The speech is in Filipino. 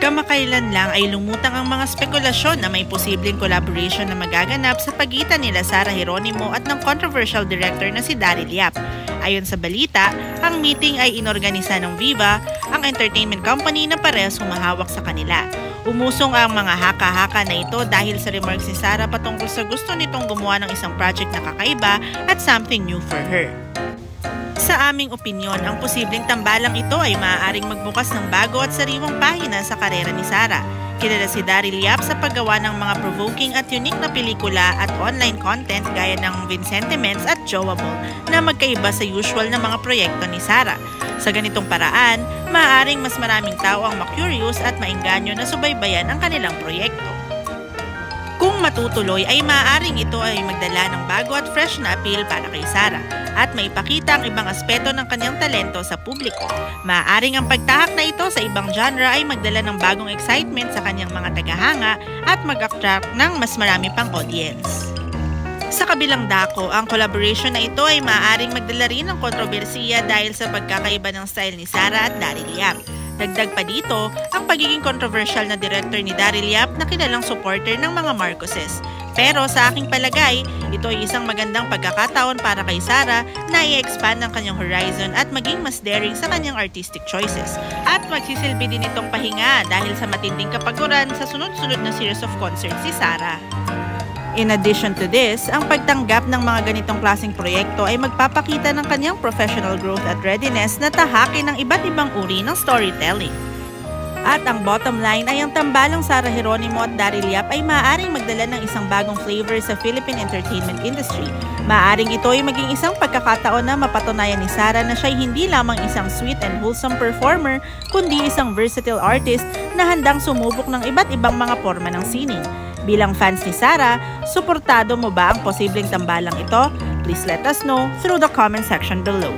Kamakailan lang ay lumutang ang mga spekulasyon na may posibleng collaboration na magaganap sa pagitan nila Sara Geronimo at ng controversial director na si Daryl Yap. Ayon sa balita, ang meeting ay inorganisa ng Viva, ang entertainment company na parehas humahawak sa kanila. Umusong ang mga haka-haka na ito dahil sa remarks ni Sara patungkol sa gusto nitong gumawa ng isang project na kakaiba at something new for her. Sa aming opinyon, ang posibleng tambalang ito ay maaaring magbukas ng bago at sariwang pahina sa karera ni Sara. Kilala si Daryl Yap sa paggawa ng mga provoking at unique na pelikula at online content gaya ng Vincentiments at Joable na magkaiba sa usual na mga proyekto ni Sara. Sa ganitong paraan, maaaring mas maraming tao ang ma-curious at maengganyo na subaybayan ang kanilang proyekto. Kung matutuloy ay maaaring ito ay magdala ng bago at fresh na appeal para kay Sara at maipakita ang ibang aspeto ng kanyang talento sa publiko. Maaaring ang pagtahak na ito sa ibang genre ay magdala ng bagong excitement sa kanyang mga tagahanga at mag-attract ng mas marami pang audience. Sa kabilang dako, ang collaboration na ito ay maaaring magdala rin ng kontrobersiya dahil sa pagkakaiba ng style ni Sara at Daryl Yap. Dagdag pa dito, ang pagiging controversial na director ni Daryl Yap na kilalang supporter ng mga Marcoses. Pero sa aking palagay, ito ay isang magandang pagkakataon para kay Sara na i-expand ang kanyang horizon at maging mas daring sa kanyang artistic choices. At magsisilbi din itong pahinga dahil sa matinding kapaguran sa sunod-sunod na series of concerts si Sara. In addition to this, ang pagtanggap ng mga ganitong klaseng proyekto ay magpapakita ng kanyang professional growth at readiness na tahakin ng iba't ibang uri ng storytelling. At ang bottom line ay ang tambalang Sara Geronimo at Daryl Yap ay maaaring magdala ng isang bagong flavor sa Philippine entertainment industry. Maaaring ito ay maging isang pagkakataon na mapatunayan ni Sara na siya ay hindi lamang isang sweet and wholesome performer, kundi isang versatile artist na handang sumubok ng iba't ibang mga forma ng sining. Bilang fans ni Sara, suportado mo ba ang posibleng tambalang ito? Please let us know through the comment section below.